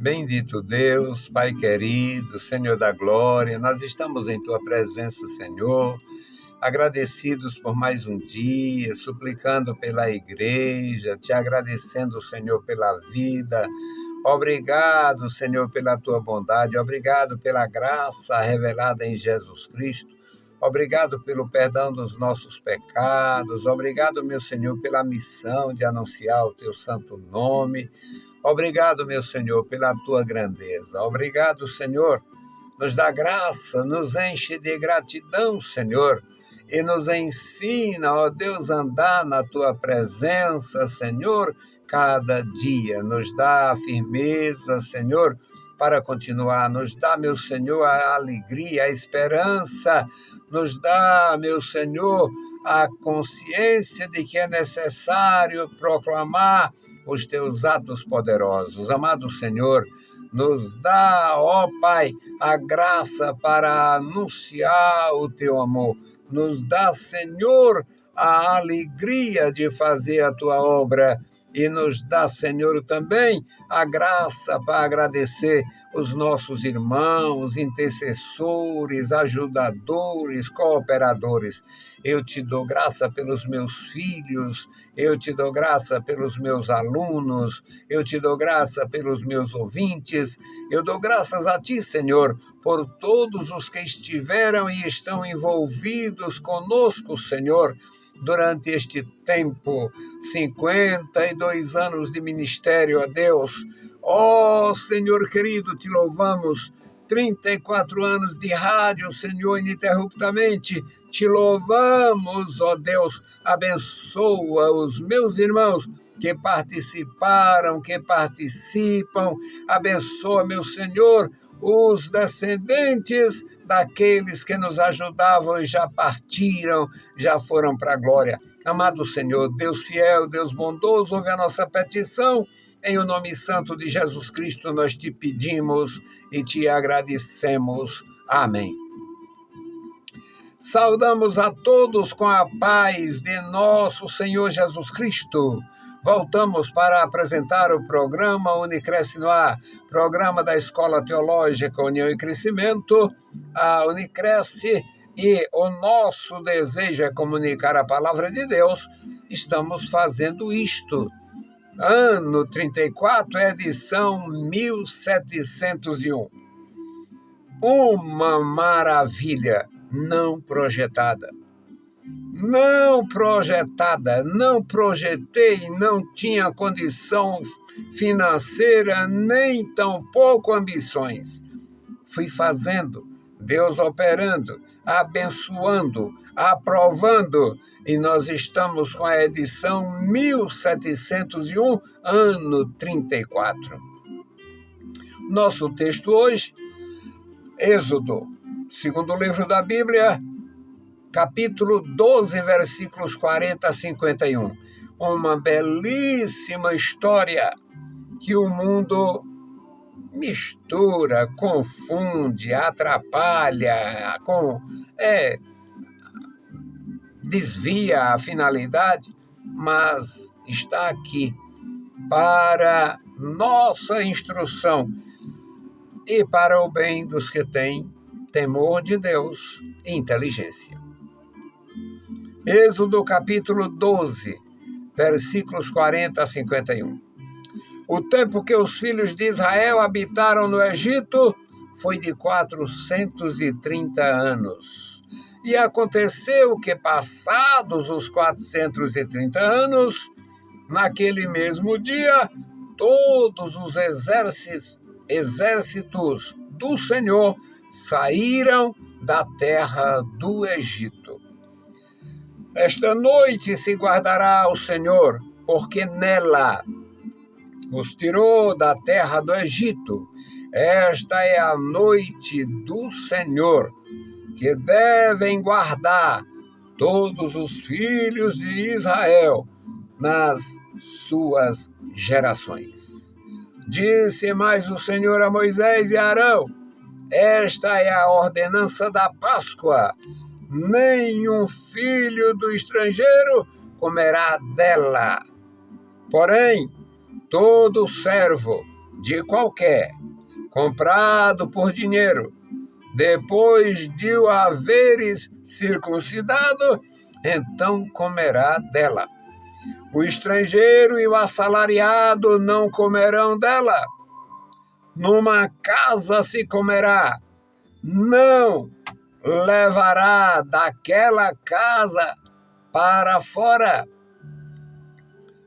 Bendito Deus, Pai querido, Senhor da glória, nós estamos em Tua presença, Senhor, agradecidos por mais um dia, suplicando pela igreja, te agradecendo, Senhor, pela vida. Obrigado, Senhor, pela Tua bondade, obrigado pela graça revelada em Jesus Cristo. Obrigado pelo perdão dos nossos pecados, obrigado, meu Senhor, pela missão de anunciar o Teu santo nome. Obrigado, meu Senhor, pela Tua grandeza. Obrigado, Senhor, nos dá graça, nos enche de gratidão, Senhor, e nos ensina, ó Deus, a andar na Tua presença, Senhor, cada dia. Nos dá a firmeza, Senhor, para continuar. Nos dá, meu Senhor, a alegria, a esperança. Nos dá, meu Senhor, a consciência de que é necessário proclamar os Teus atos poderosos. Amado Senhor, nos dá, ó Pai, a graça para anunciar o Teu amor. Nos dá, Senhor, a alegria de fazer a Tua obra. E nos dá, Senhor, também a graça para agradecer os nossos irmãos, intercessores, ajudadores, cooperadores. Eu te dou graça pelos meus filhos, eu te dou graça pelos meus alunos, eu te dou graça pelos meus ouvintes, eu dou graças a ti, Senhor, por todos os que estiveram e estão envolvidos conosco, Senhor, durante este tempo, 52 anos de ministério a Deus. Ó Senhor querido, te louvamos. 34 anos de rádio, Senhor, ininterruptamente. Te louvamos, ó Deus. Abençoa os meus irmãos que participaram, que participam. Abençoa, meu Senhor, os descendentes daqueles que nos ajudavam e já partiram, já foram para a glória. Amado Senhor, Deus fiel, Deus bondoso, ouve a nossa petição. Em o nome santo de Jesus Cristo nós te pedimos e te agradecemos. Amém. Saudamos a todos com a paz de nosso Senhor Jesus Cristo. Voltamos para apresentar o programa Unicresce no Ar, programa da Escola Teológica União e Crescimento, a Unicresce, e o nosso desejo é comunicar a palavra de Deus. Estamos fazendo isto. Ano 34, edição 1701. Uma maravilha não projetada. Não projetada, não projetei, não tinha condição financeira, nem tampouco ambições. Fui fazendo, Deus operando, abençoando, aprovando, e nós estamos com a edição 1701, ano 34. Nosso texto hoje, Êxodo, segundo livro da Bíblia, capítulo 12, versículos 40 a 51. Uma belíssima história que o mundo mistura, confunde, atrapalha, desvia a finalidade, mas está aqui para nossa instrução e para o bem dos que têm temor de Deus e inteligência. Êxodo capítulo 12, versículos 40 a 51. O tempo que os filhos de Israel habitaram no Egito foi de 430 anos. E aconteceu que, passados os 430 anos, naquele mesmo dia, todos os exércitos do Senhor saíram da terra do Egito. Esta noite se guardará o Senhor, porque nela os tirou da terra do Egito. Esta é a noite do Senhor, que devem guardar todos os filhos de Israel nas suas gerações. Disse mais o Senhor a Moisés e a Arão: esta é a ordenança da Páscoa. Nenhum filho do estrangeiro comerá dela. Porém, todo servo de qualquer, comprado por dinheiro, depois de o haveres circuncidado, então comerá dela. O estrangeiro e o assalariado não comerão dela. Numa casa se comerá, não levará daquela casa para fora,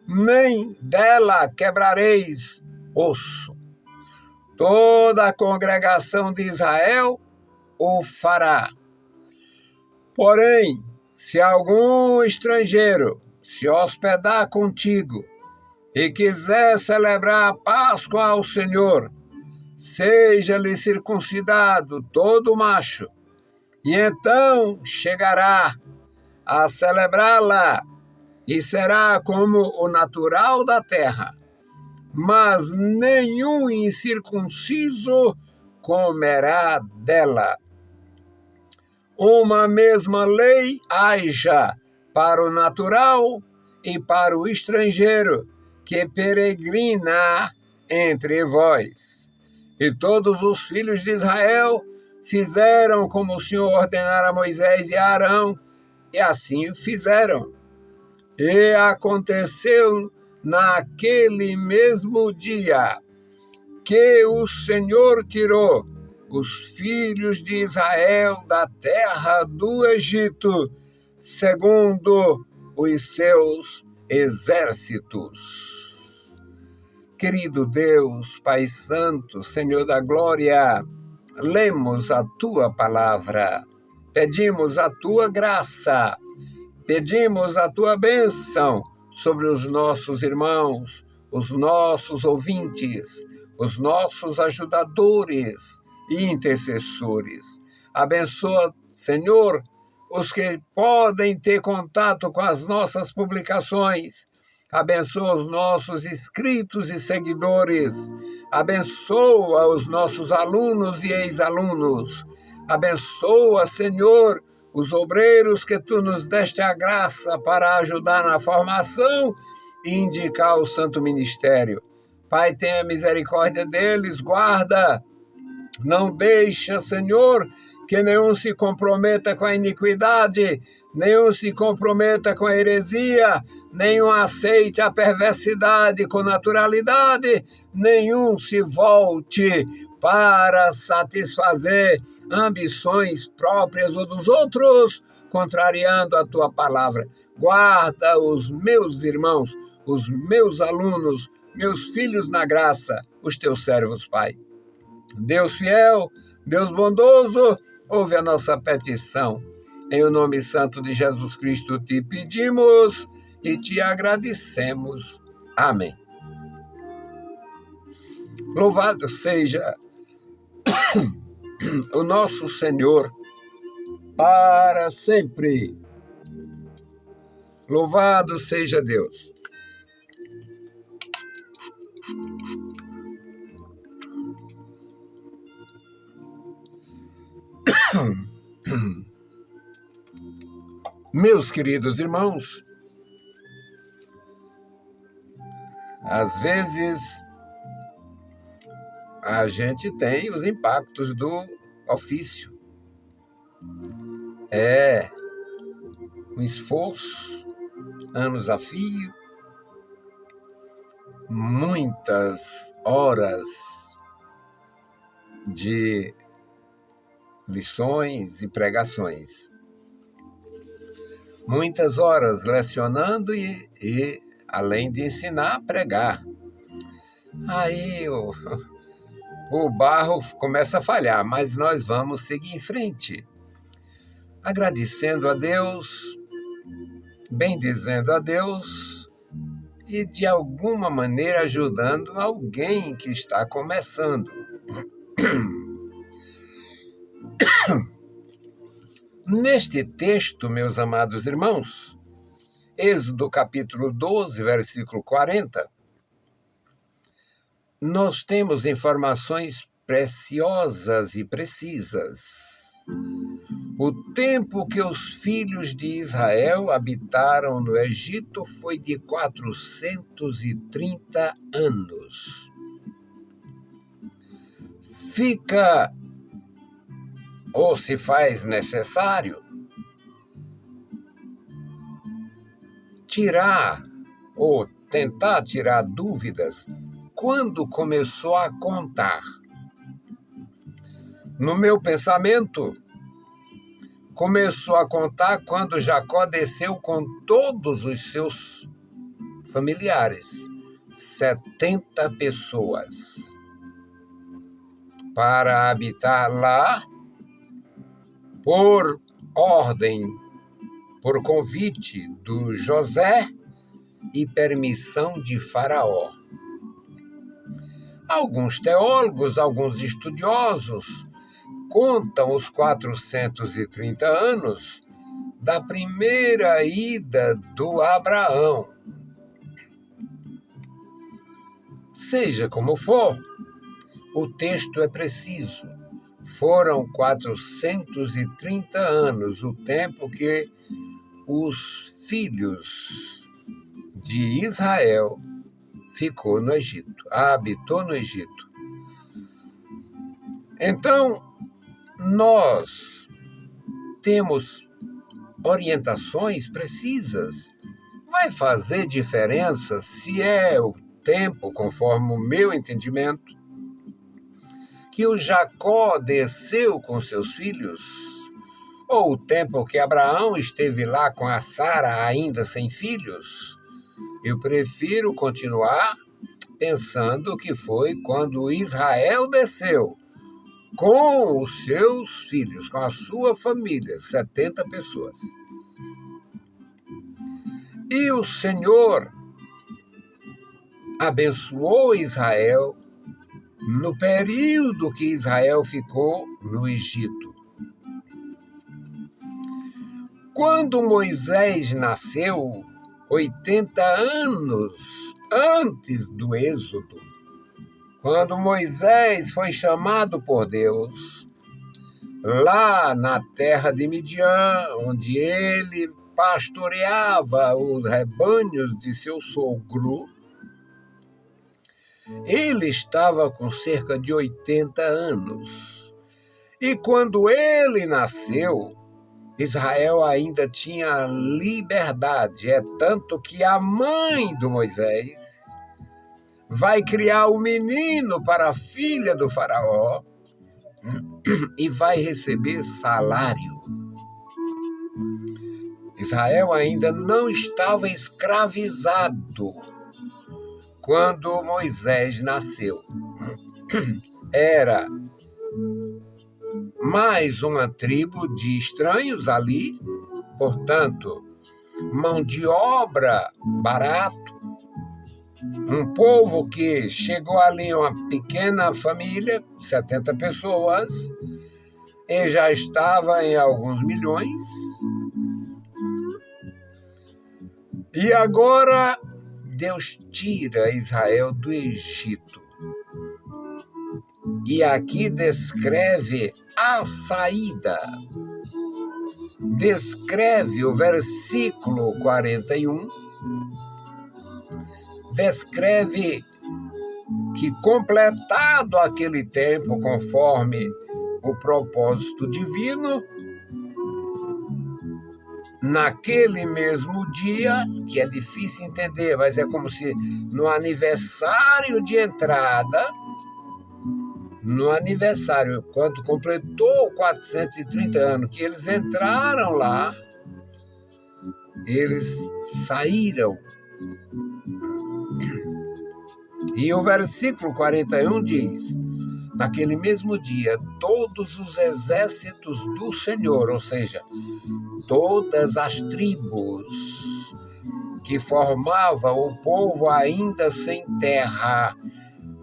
nem dela quebrareis osso. Toda a congregação de Israel o fará. Porém, se algum estrangeiro se hospedar contigo e quiser celebrar a Páscoa ao Senhor, seja-lhe circuncidado todo macho, e então chegará a celebrá-la, e será como o natural da terra. Mas nenhum incircunciso comerá dela. Uma mesma lei haja para o natural e para o estrangeiro que peregrina entre vós. E todos os filhos de Israel fizeram como o Senhor ordenara a Moisés e a Arão, e assim fizeram. E aconteceu naquele mesmo dia que o Senhor tirou os filhos de Israel da terra do Egito, segundo os seus exércitos. Querido Deus, Pai Santo, Senhor da Glória, lemos a Tua palavra, pedimos a Tua graça, pedimos a Tua bênção sobre os nossos irmãos, os nossos ouvintes, os nossos ajudadores e intercessores. Abençoa, Senhor, os que podem ter contato com as nossas publicações. Abençoa os nossos inscritos e seguidores. Abençoa os nossos alunos e ex-alunos. Abençoa, Senhor, os obreiros que Tu nos deste a graça para ajudar na formação e indicar o santo ministério. Pai, tenha misericórdia deles, guarda. Não deixa, Senhor, que nenhum se comprometa com a iniquidade, nenhum se comprometa com a heresia, nenhum aceite a perversidade com naturalidade, nenhum se volte para satisfazer ambições próprias ou dos outros, contrariando a Tua palavra. Guarda os meus irmãos, os meus alunos, meus filhos na graça, os Teus servos, Pai. Deus fiel, Deus bondoso, ouve a nossa petição. Em o nome santo de Jesus Cristo te pedimos e te agradecemos. Amém. Louvado seja o nosso Senhor para sempre. Louvado seja Deus. Meus queridos irmãos, às vezes a gente tem os impactos do ofício. É um esforço, anos a fio, muitas horas de lições e pregações. Muitas horas lecionando e além de ensinar, a pregar. Aí o barro começa a falhar, mas nós vamos seguir em frente, agradecendo a Deus, bendizendo a Deus e, de alguma maneira, ajudando alguém que está começando. Neste texto, meus amados irmãos, Êxodo capítulo 12, versículo 40, nós temos informações preciosas e precisas. O tempo que os filhos de Israel habitaram no Egito foi de 430 anos. fica ou se faz necessário tirar ou tentar tirar dúvidas quando começou a contar. No meu pensamento, começou a contar quando Jacó desceu com todos os seus familiares, 70 pessoas, para habitar lá por ordem, por convite do José e permissão de Faraó. Alguns teólogos, alguns estudiosos contam os 430 anos da primeira ida do Abraão. Seja como for, o texto é preciso. Foram 430 anos o tempo que os filhos de Israel ficou no Egito, habitou no Egito. Então, nós temos orientações precisas. Vai fazer diferença se é o tempo, conforme o meu entendimento, que o Jacó desceu com seus filhos, ou o tempo que Abraão esteve lá com a Sara ainda sem filhos. Eu prefiro continuar pensando que foi quando Israel desceu com os seus filhos, com a sua família, 70 pessoas. E o Senhor abençoou Israel no período que Israel ficou no Egito. Quando Moisés nasceu, 80 anos antes do Êxodo, quando Moisés foi chamado por Deus, lá na terra de Midian, onde ele pastoreava os rebanhos de seu sogro, ele estava com cerca de 80 anos. E quando ele nasceu, Israel ainda tinha liberdade. É tanto que a mãe do Moisés vai criar o menino para a filha do faraó e vai receber salário. Israel ainda não estava escravizado quando Moisés nasceu. Era mais uma tribo de estranhos ali, portanto, mão de obra barato, um povo que chegou ali, uma pequena família, 70 pessoas, e já estava em alguns milhões. E agora Deus tira Israel do Egito. E aqui descreve a saída. Descreve o versículo 41. Descreve que, completado aquele tempo, conforme o propósito divino, naquele mesmo dia, que é difícil entender, mas é como se no aniversário de entrada, no aniversário, quando completou 430 anos, que eles entraram lá, eles saíram. E o versículo 41 diz: naquele mesmo dia, todos os exércitos do Senhor, ou seja, todas as tribos que formavam o povo ainda sem terra,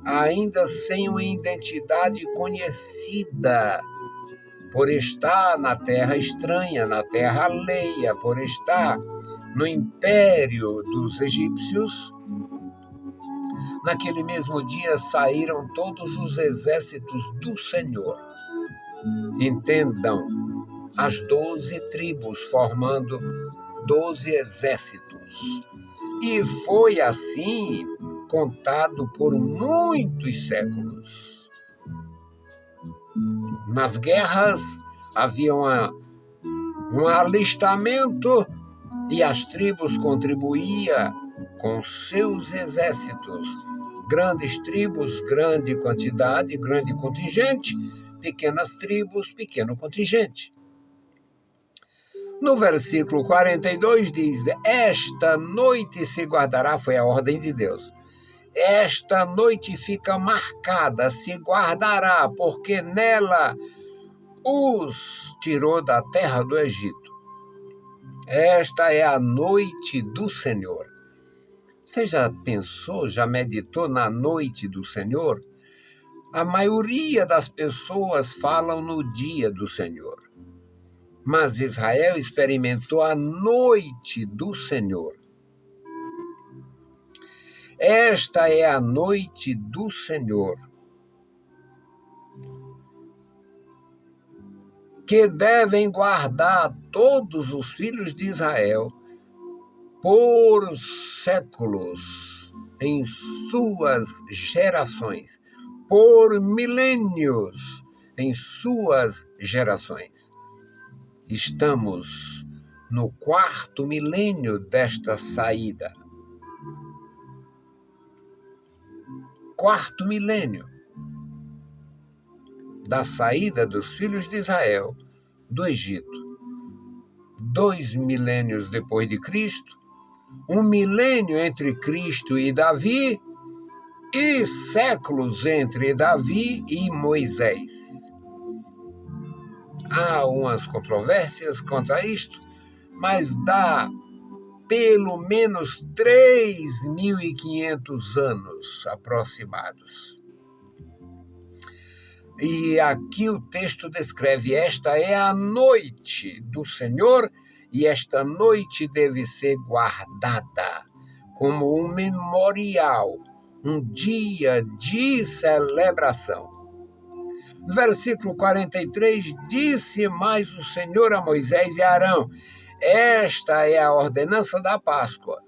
ainda sem uma identidade conhecida, por estar na terra estranha, na terra alheia, por estar no império dos egípcios, naquele mesmo dia saíram todos os exércitos do Senhor. Entendam, as 12 tribos formando 12 exércitos. E foi assim contado por muitos séculos. Nas guerras havia um alistamento e as tribos contribuíam com seus exércitos. Grandes tribos, grande quantidade, grande contingente. Pequenas tribos, pequeno contingente. No versículo 42 diz: esta noite se guardará, foi a ordem de Deus. Esta noite fica marcada, se guardará, porque nela os tirou da terra do Egito. Esta é a noite do Senhor. Você já pensou, já meditou na noite do Senhor? A maioria das pessoas falam no dia do Senhor. Mas Israel experimentou a noite do Senhor. Esta é a noite do Senhor, que devem guardar todos os filhos de Israel por séculos em suas gerações, por milênios em suas gerações. Estamos no 4º milênio desta saída. 4º milênio da saída dos filhos de Israel do Egito. 2 milênios depois de Cristo, 1 milênio entre Cristo e Davi, e séculos entre Davi e Moisés. Há umas controvérsias contra isto, mas dá pelo menos 3.500 anos aproximados. E aqui o texto descreve: esta é a noite do Senhor, e esta noite deve ser guardada como um memorial, um dia de celebração. Versículo 43, disse mais o Senhor a Moisés e a Arão: esta é a ordenança da Páscoa.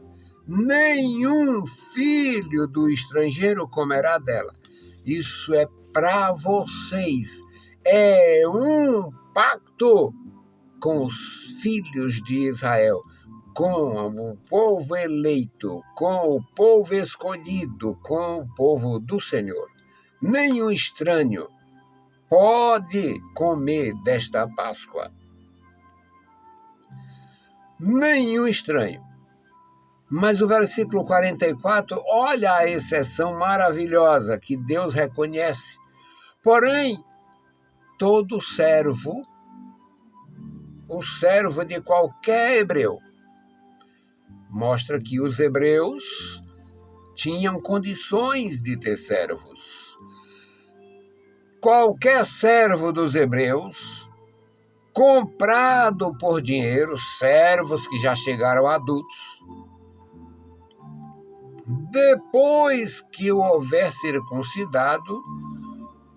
Nenhum filho do estrangeiro comerá dela. Isso é para vocês. É um pacto com os filhos de Israel, com o povo eleito, com o povo escolhido, com o povo do Senhor. Nenhum estranho pode comer desta Páscoa. Nenhum estranho. Mas o versículo 44, olha a exceção maravilhosa que Deus reconhece. Porém, todo servo, o servo de qualquer hebreu, mostra que os hebreus tinham condições de ter servos. Qualquer servo dos hebreus, comprado por dinheiro, servos que já chegaram adultos, depois que o houver circuncidado,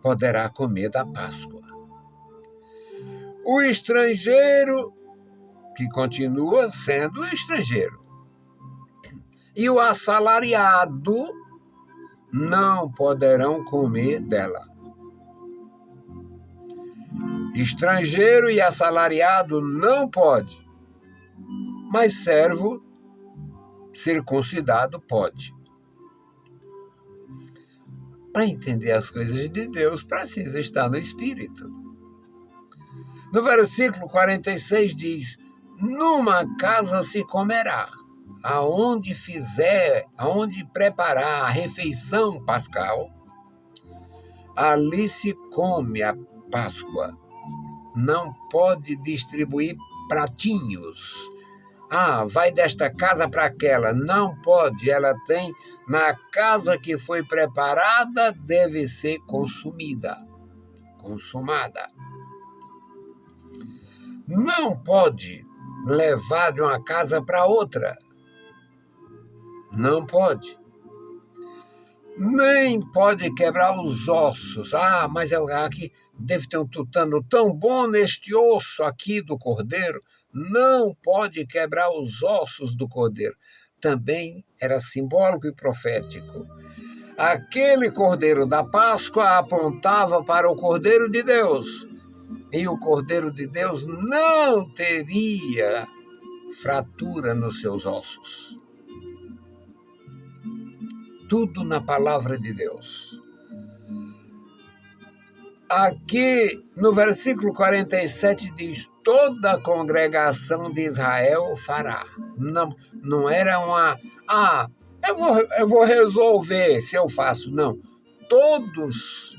poderá comer da Páscoa. O estrangeiro, que continua sendo estrangeiro, e o assalariado não poderão comer dela. Estrangeiro e assalariado não pode, mas servo circuncidado pode. Para entender as coisas de Deus, precisa estar no Espírito. No versículo 46 diz: numa casa se comerá, aonde preparar a refeição pascal, ali se come a Páscoa. Não pode distribuir pratinhos. Vai desta casa para aquela. Não pode. Ela tem, na casa que foi preparada, deve ser consumada. Não pode levar de uma casa para outra. Não pode. Nem pode quebrar os ossos. Mas aqui deve ter um tutano tão bom neste osso aqui do cordeiro. Não pode quebrar os ossos do cordeiro. Também era simbólico e profético. Aquele Cordeiro da Páscoa apontava para o Cordeiro de Deus. E o Cordeiro de Deus não teria fratura nos seus ossos. Tudo na palavra de Deus. Aqui no versículo 47 diz: toda a congregação de Israel fará. Não era uma... eu vou resolver se eu faço. Não. Todos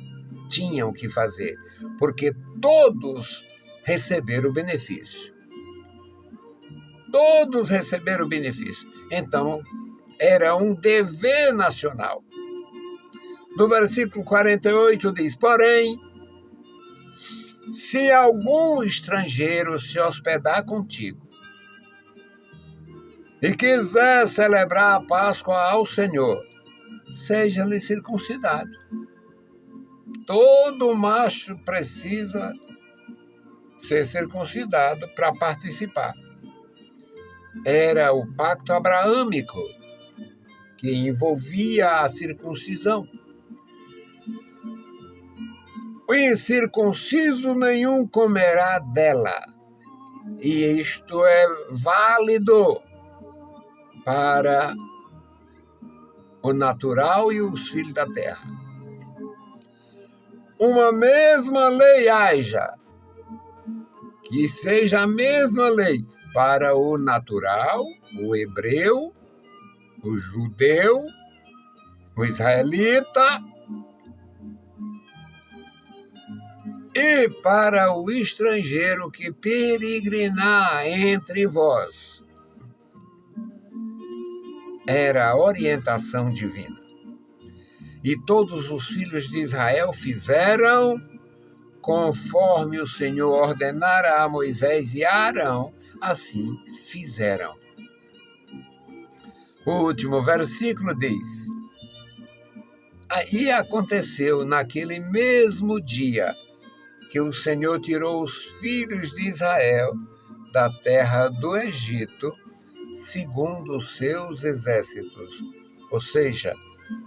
tinham que fazer, porque todos receberam o benefício. Todos receberam o benefício. Então, era um dever nacional. No versículo 48 diz: porém, se algum estrangeiro se hospedar contigo e quiser celebrar a Páscoa ao Senhor, seja-lhe circuncidado. Todo macho precisa ser circuncidado para participar. Era o pacto abraâmico, que envolvia a circuncisão. O incircunciso nenhum comerá dela, e isto é válido para o natural e os filhos da terra. Uma mesma lei haja, que seja a mesma lei para o natural, o hebreu, o judeu, o israelita e para o estrangeiro que peregrinar entre vós. Era a orientação divina. E todos os filhos de Israel fizeram conforme o Senhor ordenara a Moisés e a Arão, assim fizeram. O último versículo diz: aí aconteceu naquele mesmo dia que o Senhor tirou os filhos de Israel da terra do Egito, segundo os seus exércitos, ou seja,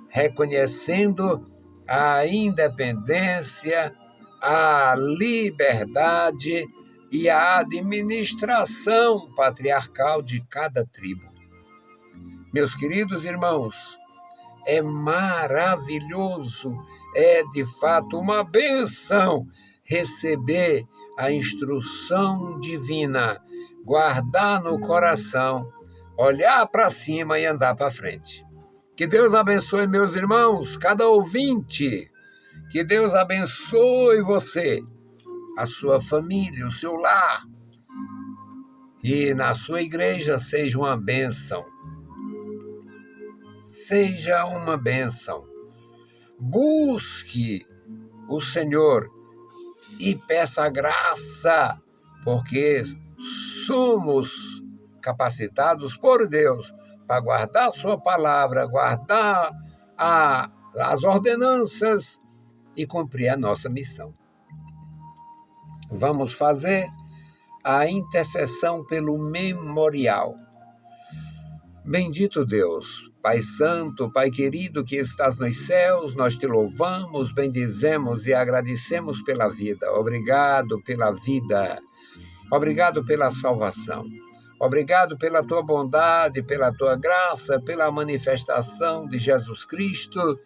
reconhecendo a independência, a liberdade e a administração patriarcal de cada tribo. Meus queridos irmãos, é maravilhoso, é de fato uma bênção receber a instrução divina, guardar no coração, olhar para cima e andar para frente. Que Deus abençoe, meus irmãos, cada ouvinte. Que Deus abençoe você, a sua família, o seu lar. E na sua igreja seja uma bênção. Seja uma bênção. Busque o Senhor e peça graça, porque somos capacitados por Deus para guardar a sua palavra, guardar as ordenanças e cumprir a nossa missão. Vamos fazer a intercessão pelo memorial. Bendito Deus, Pai Santo, Pai querido que estás nos céus, nós te louvamos, bendizemos e agradecemos pela vida. Obrigado pela vida. Obrigado pela salvação. Obrigado pela tua bondade, pela tua graça, pela manifestação de Jesus Cristo,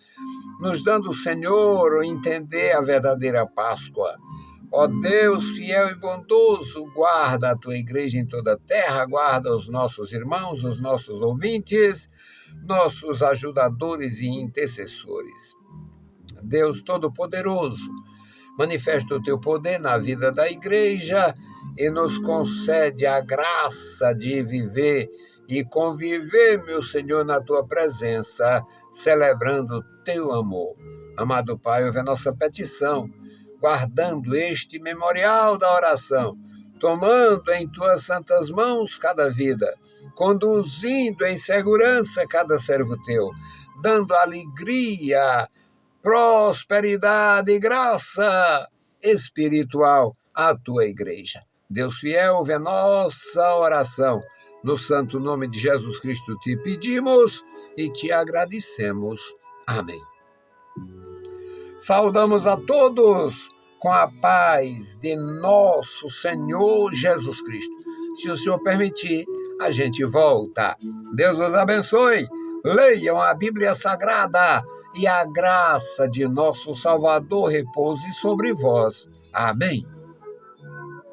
nos dando, Senhor, entender a verdadeira Páscoa. Ó Deus fiel e bondoso, guarda a tua igreja em toda a terra, guarda os nossos irmãos, os nossos ouvintes, nossos ajudadores e intercessores. Deus Todo-Poderoso, manifesta o teu poder na vida da igreja e nos concede a graça de viver e conviver, meu Senhor, na tua presença, celebrando o teu amor. Amado Pai, ouve a nossa petição, guardando este memorial da oração, tomando em tuas santas mãos cada vida, conduzindo em segurança cada servo teu, dando alegria, prosperidade e graça espiritual à tua igreja. Deus fiel, ouve a nossa oração. No santo nome de Jesus Cristo te pedimos e te agradecemos. Amém. Saudamos a todos com a paz de nosso Senhor Jesus Cristo. Se o Senhor permitir, a gente volta. Deus vos abençoe. Leiam a Bíblia Sagrada e a graça de nosso Salvador repouse sobre vós. Amém.